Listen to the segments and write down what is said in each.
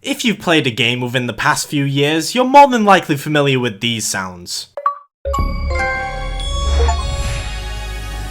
If you've played a game within the past few years, you're more than likely familiar with these sounds.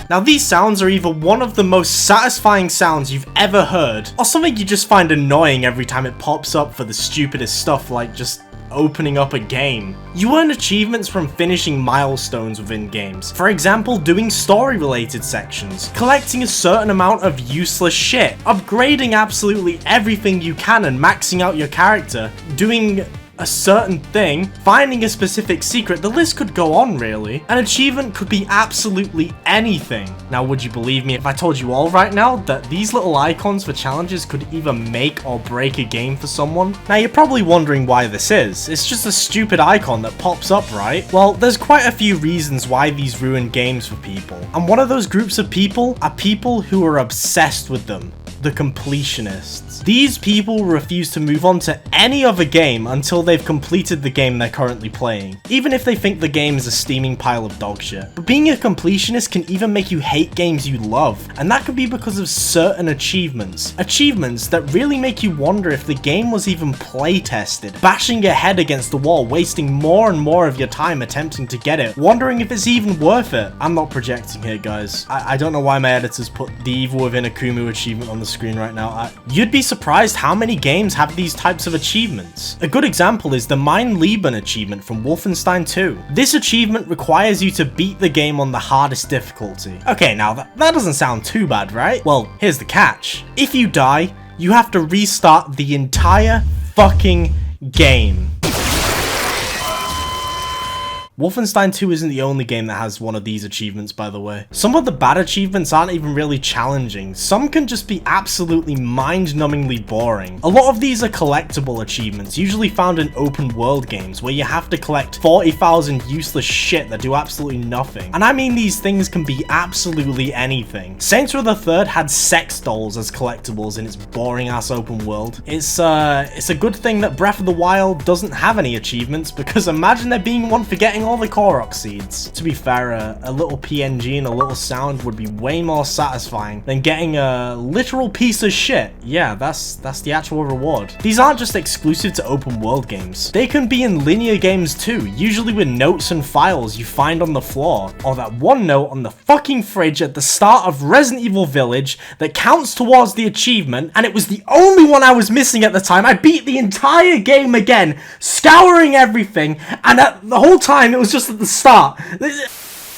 Now these sounds are either one of the most satisfying sounds you've ever heard, or something you just find annoying every time it pops up for the stupidest stuff like just opening up a game. You earn achievements from finishing milestones within games. For example, doing story related sections, collecting a certain amount of useless shit, upgrading absolutely everything you can and maxing out your character, doing a certain thing, finding a specific secret. The list could go on really. An achievement could be absolutely anything. Now would you believe me if I told you all right now that these little icons for challenges could either make or break a game for someone? Now you're probably wondering why this is. It's just a stupid icon that pops up, right? Well, there's quite a few reasons why these ruin games for people. And one of those groups of people are people who are obsessed with them. The completionists. These people refuse to move on to any other game until they've completed the game they're currently playing, even if they think the game is a steaming pile of dog shit. But being a completionist can even make you hate games you love, and that could be because of certain achievements. Achievements that really make you wonder if the game was even play tested, bashing your head against the wall, wasting more and more of your time attempting to get it, wondering if it's even worth it. I'm not projecting here, guys. I don't know why my editors put the Evil Within Akumu achievement on the screen right now. You'd be surprised how many games have these types of achievements. A good example is the Mein Leben achievement from Wolfenstein 2. This achievement requires you to beat the game on the hardest difficulty. Okay, now that doesn't sound too bad, right? Well, here's the catch. If you die, you have to restart the entire fucking game. Wolfenstein 2 isn't the only game that has one of these achievements, by the way. Some of the bad achievements aren't even really challenging. Some can just be absolutely mind-numbingly boring. A lot of these are collectible achievements, usually found in open world games, where you have to collect 40,000 useless shit that do absolutely nothing. And I mean these things can be absolutely anything. Saints Row the Third had sex dolls as collectibles in its boring-ass open world. It's a good thing that Breath of the Wild doesn't have any achievements, because imagine there being one for getting all the Korok seeds. To be fair, a little PNG and a little sound would be way more satisfying than getting a literal piece of shit. Yeah, that's the actual reward. These aren't just exclusive to open world games. They can be in linear games too, usually with notes and files you find on the floor, or that one note on the fucking fridge at the start of Resident Evil Village that counts towards the achievement, and it was the only one I was missing at the time. I beat the entire game again, scouring everything, and the whole time it was just at the start.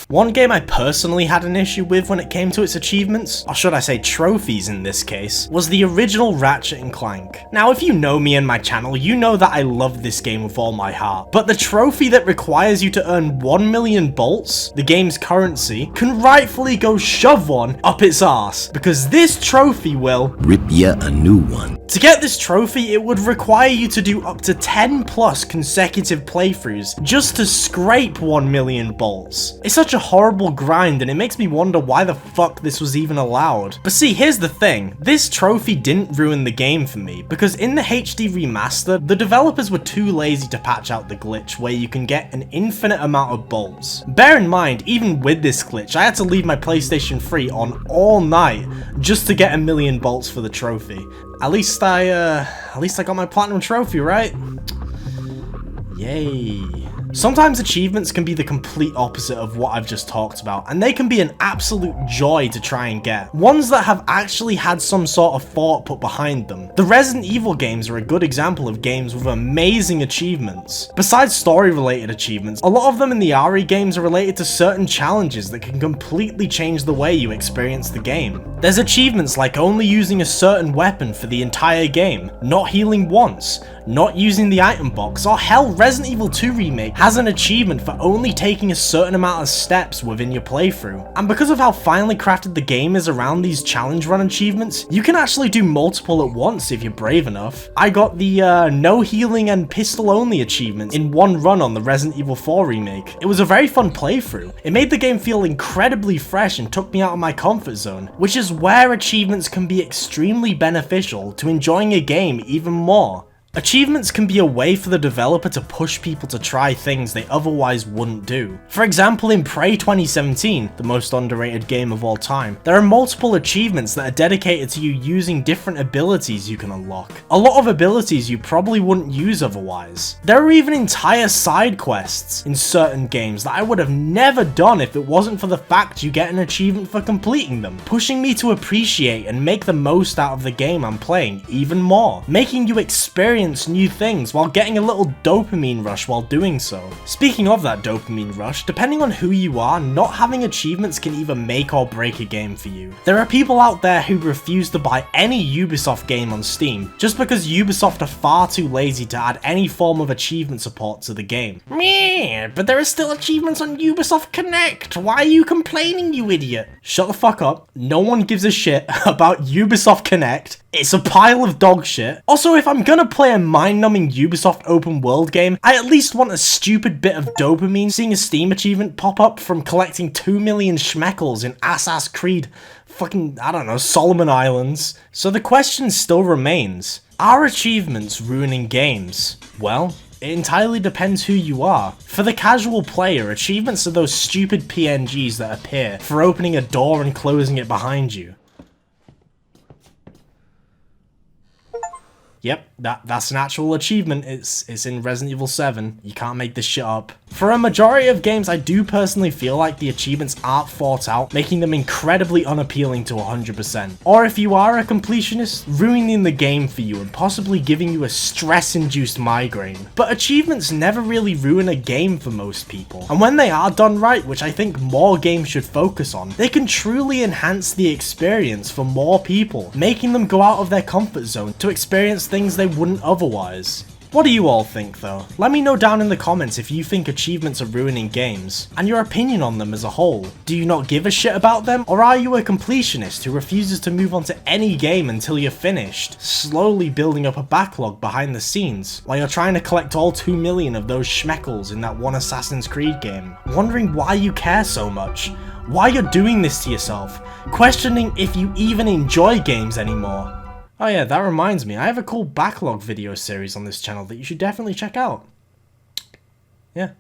One game I personally had an issue with when it came to its achievements, or should I say trophies in this case, was the original Ratchet & Clank. Now if you know me and my channel, you know that I love this game with all my heart, but the trophy that requires you to earn 1 million bolts, the game's currency, can rightfully go shove one up its arse, because this trophy will rip ya a new one. To get this trophy, it would require you to do up to 10 plus consecutive playthroughs just to scrape 1 million bolts. It's such a horrible grind, and it makes me wonder why the fuck this was even allowed. But see, here's the thing. This trophy didn't ruin the game for me, because in the HD remaster, the developers were too lazy to patch out the glitch where you can get an infinite amount of bolts. Bear in mind, even with this glitch, I had to leave my PlayStation 3 on all night just to get 1 million bolts for the trophy. At least I got my platinum trophy, right? Yay. Sometimes achievements can be the complete opposite of what I've just talked about, and they can be an absolute joy to try and get. Ones that have actually had some sort of thought put behind them. The Resident Evil games are a good example of games with amazing achievements. Besides story-related achievements, a lot of them in the RE games are related to certain challenges that can completely change the way you experience the game. There's achievements like only using a certain weapon for the entire game, not healing once, not using the item box, or hell, Resident Evil 2 Remake has an achievement for only taking a certain amount of steps within your playthrough. And because of how finely crafted the game is around these challenge run achievements, you can actually do multiple at once if you're brave enough. I got the no healing and pistol only achievement in one run on the Resident Evil 4 Remake. It was a very fun playthrough. It made the game feel incredibly fresh and took me out of my comfort zone, which is where achievements can be extremely beneficial to enjoying a game even more. Achievements can be a way for the developer to push people to try things they otherwise wouldn't do. For example, in Prey 2017, the most underrated game of all time, there are multiple achievements that are dedicated to you using different abilities you can unlock. A lot of abilities you probably wouldn't use otherwise. There are even entire side quests in certain games that I would have never done if it wasn't for the fact you get an achievement for completing them, pushing me to appreciate and make the most out of the game I'm playing even more, making you experience new things while getting a little dopamine rush while doing so. Speaking of that dopamine rush, depending on who you are, not having achievements can either make or break a game for you. There are people out there who refuse to buy any Ubisoft game on Steam just because Ubisoft are far too lazy to add any form of achievement support to the game. Meh, but there are still achievements on Ubisoft Connect. Why are you complaining, you idiot? Shut the fuck up. No one gives a shit about Ubisoft Connect. It's a pile of dog shit. Also, if I'm gonna play a mind-numbing Ubisoft open world game, I at least want a stupid bit of dopamine seeing a Steam achievement pop up from collecting 2 million schmeckles in Assassin's Creed fucking, I don't know, Solomon Islands. So the question still remains, are achievements ruining games? Well, it entirely depends who you are. For the casual player, achievements are those stupid PNGs that appear for opening a door and closing it behind you. Yep, that's an actual achievement. It's in Resident Evil 7. You can't make this shit up. For a majority of games, I do personally feel like the achievements aren't thought out, making them incredibly unappealing to 100%. Or if you are a completionist, ruining the game for you and possibly giving you a stress-induced migraine. But achievements never really ruin a game for most people. And when they are done right, which I think more games should focus on, they can truly enhance the experience for more people, making them go out of their comfort zone to experience things they wouldn't otherwise. What do you all think though? Let me know down in the comments if you think achievements are ruining games, and your opinion on them as a whole. Do you not give a shit about them, or are you a completionist who refuses to move on to any game until you're finished, slowly building up a backlog behind the scenes, while you're trying to collect all 2 million of those schmeckles in that one Assassin's Creed game, wondering why you care so much, why you're doing this to yourself, questioning if you even enjoy games anymore? Oh yeah, that reminds me, I have a cool backlog video series on this channel that you should definitely check out. Yeah.